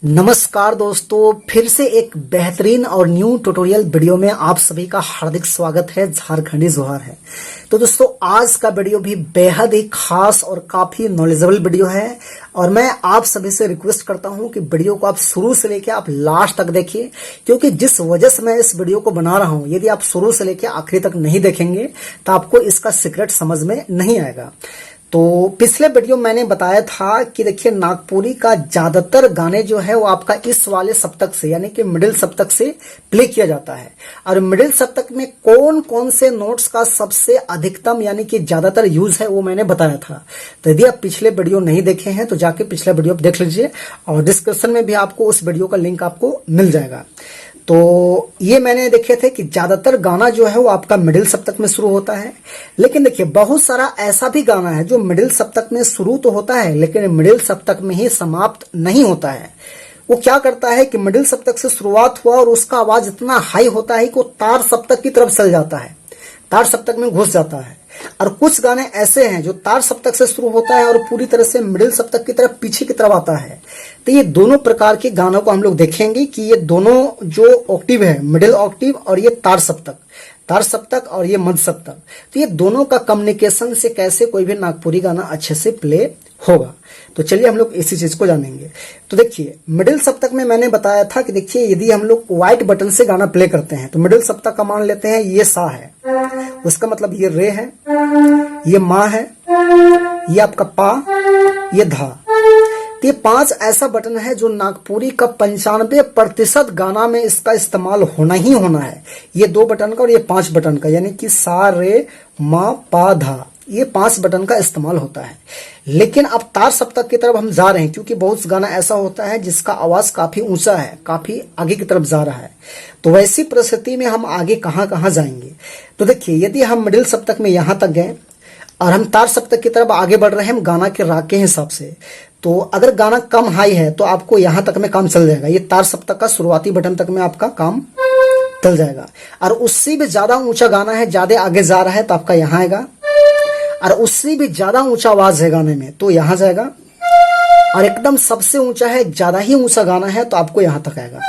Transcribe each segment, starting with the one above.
नमस्कार दोस्तों, फिर से एक बेहतरीन और न्यू ट्यूटोरियल वीडियो में आप सभी का हार्दिक स्वागत है। झारखंडी जोहार है। तो दोस्तों, आज का वीडियो भी बेहद ही खास और काफी नॉलेजेबल वीडियो है और मैं आप सभी से रिक्वेस्ट करता हूं कि वीडियो को आप शुरू से लेकर आप लास्ट तक देखिए, क्योंकि जिस वजह से मैं इस वीडियो को बना रहा हूं, यदि आप शुरू से लेकर आखिरी तक नहीं देखेंगे तो आपको इसका सीक्रेट समझ में नहीं आएगा। तो पिछले वीडियो मैंने बताया था कि देखिए, नागपुरी का ज्यादातर गाने जो है वो आपका इस वाले सप्तक से यानी कि मिडिल सप्तक से प्ले किया जाता है। और मिडिल सप्तक में कौन कौन से नोट्स का सबसे अधिकतम यानी कि ज्यादातर यूज है वो मैंने बताया था। तो यदि आप पिछले वीडियो नहीं देखे हैं तो जाके पिछला वीडियो देख लीजिए और डिस्क्रिप्शन में भी आपको उस वीडियो का लिंक आपको मिल जाएगा। तो ये मैंने देखे थे कि ज्यादातर गाना जो है वो आपका मिडिल सप्तक में शुरू होता है। लेकिन देखिए, बहुत सारा ऐसा भी गाना है जो मिडिल सप्तक में शुरू तो होता है लेकिन मिडिल सप्तक में ही समाप्त नहीं होता है। वो क्या करता है कि मिडिल सप्तक से शुरुआत हुआ और उसका आवाज इतना हाई होता है कि वो तार सप्तक की तरफ चल जाता है, तार सप्तक में घुस जाता है। और कुछ गाने ऐसे हैं जो तार सप्तक से शुरू होता है और पूरी तरह से मिडिल सप्तक की तरफ पीछे की तरफ आता है। तो ये दोनों प्रकार के गानों को हम लोग देखेंगे कि ये दोनों जो ऑक्टिव है, मिडिल ऑक्टिव और ये तार सप्तक और ये मध्य सप्तक, तो ये दोनों का कम्युनिकेशन से कैसे कोई भी नागपुरी गाना अच्छे से प्ले होगा। तो चलिए हम लोग इसी चीज को जानेंगे। तो देखिए, मिडिल सप्तक में मैंने बताया था कि देखिए, यदि हम लोग व्हाइट बटन से गाना प्ले करते हैं तो मिडिल सप्तक का मान लेते हैं ये सा है, उसका मतलब ये रे है, ये मा है, ये आपका पा, ये धा। ये 5 ऐसा बटन है जो नागपुरी का 95% गाना में इसका इस्तेमाल होना ही होना है। ये 2 बटन का और ये 5 बटन का, यानी कि सा रे मा पा धा, ये 5 बटन का इस्तेमाल होता है। लेकिन अब तार सप्तक की तरफ हम जा रहे हैं, क्योंकि बहुत गाना ऐसा होता है जिसका आवाज काफी ऊंचा है, काफी आगे की तरफ जा रहा है। तो वैसी परिस्थिति में हम आगे कहां कहां जाएंगे। तो देखिए, यदि हम मिडिल सप्तक में यहां तक गए और हम तार सप्तक की तरफ आगे बढ़ रहे हैं हम गाना के राग के हिसाब से, तो अगर गाना कम हाई है तो आपको यहां तक में काम चल जाएगा। ये तार सप्तक का शुरुआती बटन तक में आपका काम चल जाएगा। और उससे भी ज्यादा ऊंचा गाना है, ज्यादा आगे जा रहा है तो आपका यहां आएगा। और उससे भी ज्यादा ऊंचा आवाज है गाने में तो यहां जाएगा। और एकदम सबसे ऊंचा है, ज्यादा ही ऊंचा गाना है तो आपको यहां तक आएगा।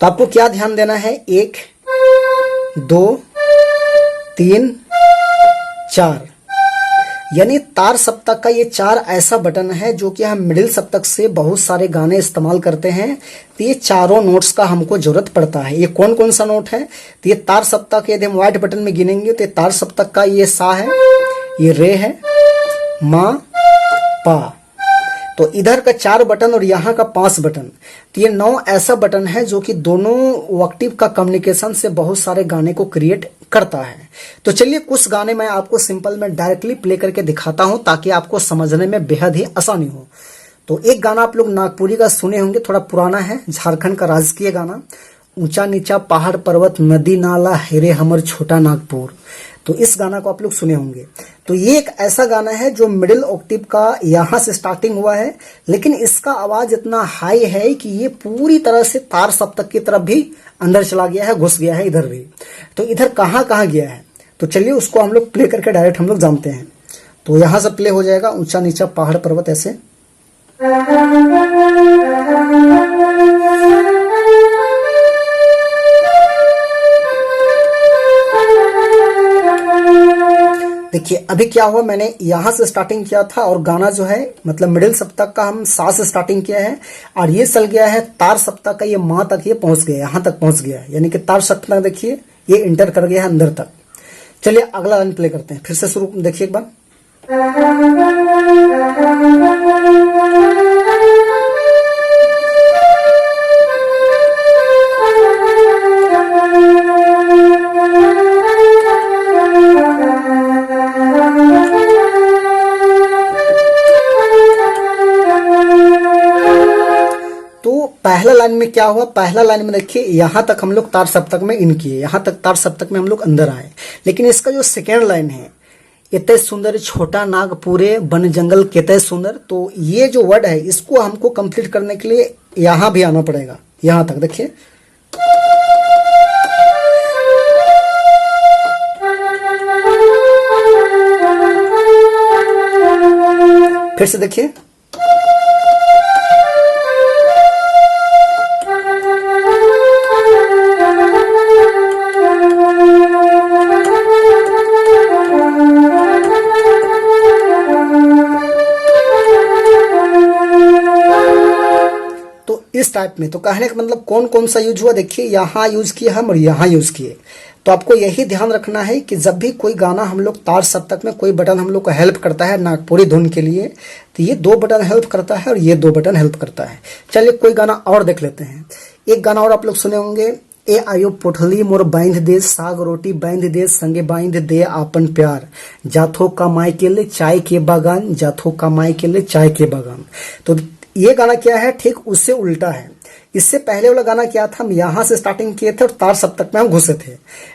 तो आपको क्या ध्यान देना है, 1 2 3 4, यानी तार सप्तक का ये 4 ऐसा बटन है जो कि हम मिडिल सप्तक से बहुत सारे गाने इस्तेमाल करते हैं। तो ये चारों नोट्स का हमको जरूरत पड़ता है। ये कौन कौन सा नोट है, तो ये तार सप्तक, यदि हम व्हाइट बटन में गिनेंगे तो ये तार सप्तक का ये सा है, ये रे है, मा पा। तो इधर का 4 बटन और यहाँ का 5 बटन, तो ये 9 ऐसा बटन है जो कि दोनों ऑक्टिव का कम्युनिकेशन से बहुत सारे गाने को क्रिएट करता है। तो चलिए, कुछ गाने मैं आपको सिंपल में डायरेक्टली प्ले करके दिखाता हूं ताकि आपको समझने में बेहद ही आसानी हो। तो एक गाना आप लोग नागपुरी का सुने होंगे, थोड़ा पुराना है, झारखंड का राजकीय गाना, ऊंचा नीचा पहाड़ पर्वत नदी नाला हेरे हमर छोटा नागपुर। तो इस गाना को आप लोग सुने होंगे। तो ये एक ऐसा गाना है जो मिडिल ऑक्टिव का यहां से स्टार्टिंग हुआ है, लेकिन इसका आवाज इतना हाई है कि ये पूरी तरह से तार सप्तक की तरफ भी अंदर चला गया है, घुस गया है इधर भी। तो इधर कहां कहां गया है, तो चलिए उसको हम लोग प्ले करके डायरेक्ट हम लोग जानते हैं। तो यहां से प्ले हो जाएगा ऊंचा नीचा पहाड़ पर्वत ऐसे। देखिए, अभी क्या हुआ, मैंने यहां से स्टार्टिंग किया था और गाना जो है मतलब मिडिल सप्तक का हम सा से स्टार्टिंग किया है और ये चल गया है तार सप्तक का, ये मां तक ये पहुंच गया, यहां तक पहुंच गया है, यानी कि तार सप्तक देखिए ये इंटर कर गया है अंदर तक। चलिए अगला लाइन प्ले करते हैं, फिर से शुरू देखिए एक बार। पहला लाइन में क्या हुआ, पहला लाइन में देखिए यहां तक हम लोग तार सप्तक में इन किए, यहां तक तार सप्तक में हम लोग अंदर आए। लेकिन इसका जो सेकेंड लाइन है, इतने सुंदर छोटा नागपुरे बन जंगल कितने सुंदर, तो ये जो वर्ड है इसको हमको कंप्लीट करने के लिए यहां भी आना पड़ेगा, यहां तक देखिए। फिर से देखिए, इस टाइप में। तो कहने का मतलब कौन कौन सा यूज हुआ, देखिए यहाँ यूज किया हम और यहाँ यूज किए। तो आपको यही ध्यान रखना है कि जब भी कोई गाना हम लोग तार सप्तक में कोई बटन हम लोग को हेल्प करता है नागपुरी धुन के लिए, तो ये 2 बटन हेल्प करता है और ये 2 बटन हेल्प करता है। चलिए कोई गाना और देख लेते हैं। एक गाना और आप लोग सुने होंगे, ए आयो पोठली मोर बांध दे, साग रोटी बांध दे, संगे बांध दे आपन प्यार, जाथो कमाई के लिए चाय के बागान, जाथो कमाई के लिए चाय के बागान। तो ये गाना क्या है, ठीक उससे उल्टा है। इससे पहले वाला गाना क्या था, हम यहाँ से स्टार्टिंग किए थे और तार सप्तक में हम घुसे थे।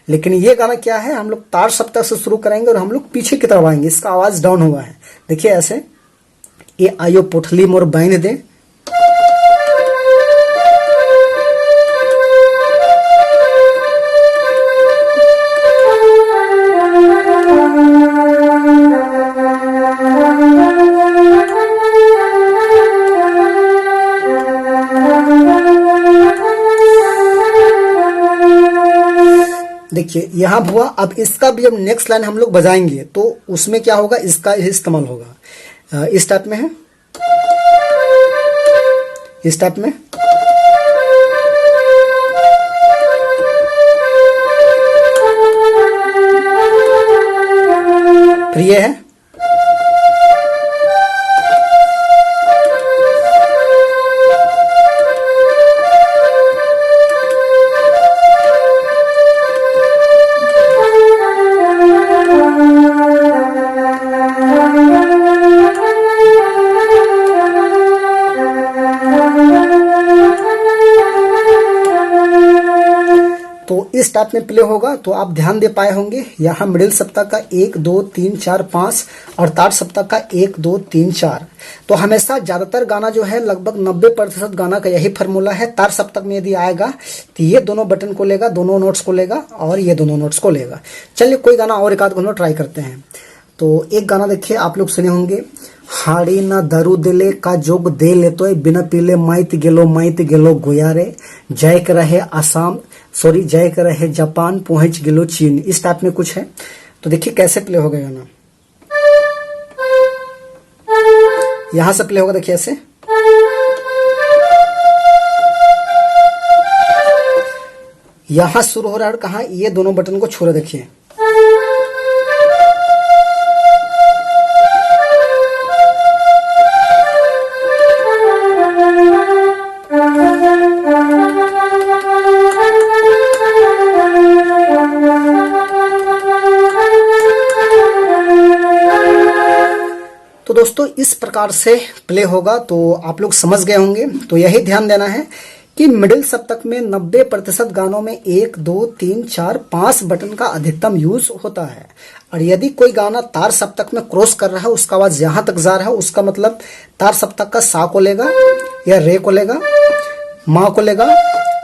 लेकिन ये गाना क्या है, हम लोग तार सप्तक से शुरू करेंगे और हम लोग पीछे की तरफ आएंगे। इसका आवाज डाउन हुआ है, देखिए ऐसे, ये आयो पोठली मोर बांध दे, देखिए यहाँ हुआ। अब इसका भी जब नेक्स्ट लाइन हम लोग बजाएंगे तो उसमें क्या होगा, इसका इस्तेमाल होगा। इस टाइप में है, इस टाइप में, फिर ये है, तो इस टाइप में प्ले होगा। तो आप ध्यान दे पाए होंगे, यहाँ मिडिल सप्तक का 1 2 3 4 5 और तार सप्तक का 1 2 3 4। तो हमेशा ज्यादातर गाना जो है लगभग 90% गाना का यही फार्मूला है। तार सप्तक में यदि आएगा तो ये दोनों बटन को लेगा, दोनों नोट्स को लेगा और ये दोनों नोट्स को लेगा। चलिए कोई गाना और एक आध गाना ट्राई करते हैं। तो एक गाना देखिए, आप लोग सुने होंगे, हाड़ी ना दारू दिले का जोग दे ले तो बिना पीले माइत गेलो गोयारे, जय कर रहे आसाम सॉरी जय कर रहे जापान, पहुंच गेलो चीन। इस टाइप में कुछ है। तो देखिए कैसे प्ले होगा गाना, यहां से प्ले होगा, देखिए ऐसे, यहां शुरू हो रहा है, कहा ये दोनों बटन को छू रहा, देखिए तो दोस्तों इस प्रकार से प्ले होगा। तो आप लोग समझ गए होंगे। तो यही ध्यान देना है कि मिडिल सप्तक में 90% गानों में 1 2 3 4 5 बटन का अधिकतम यूज होता है। और यदि कोई गाना तार सप्तक में क्रॉस कर रहा है, उसका आवाज यहां तक जा रहा है, उसका मतलब तार सप्तक का सा को लेगा या रे को लेगा, माँ को लेगा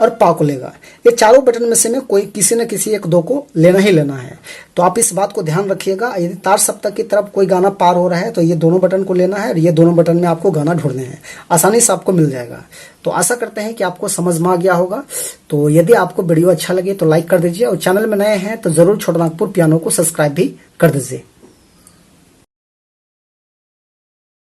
और पा को लेगा। ये चारों बटन में से में कोई किसी न किसी 1 2 को लेना ही लेना है। तो आप इस बात को ध्यान रखिएगा। यदि तार सप्तक की तरफ कोई गाना पार हो रहा है तो ये दोनों बटन को लेना है और ये दोनों बटन में आपको गाना ढूंढने हैं, आसानी से आपको मिल जाएगा। तो आशा करते हैं कि आपको समझ में आ गया होगा। तो यदि आपको वीडियो अच्छा लगे तो लाइक कर दीजिए और चैनल में नए हैं तो जरूर छोटा नागपुर पियानो को सब्सक्राइब भी कर दीजिए।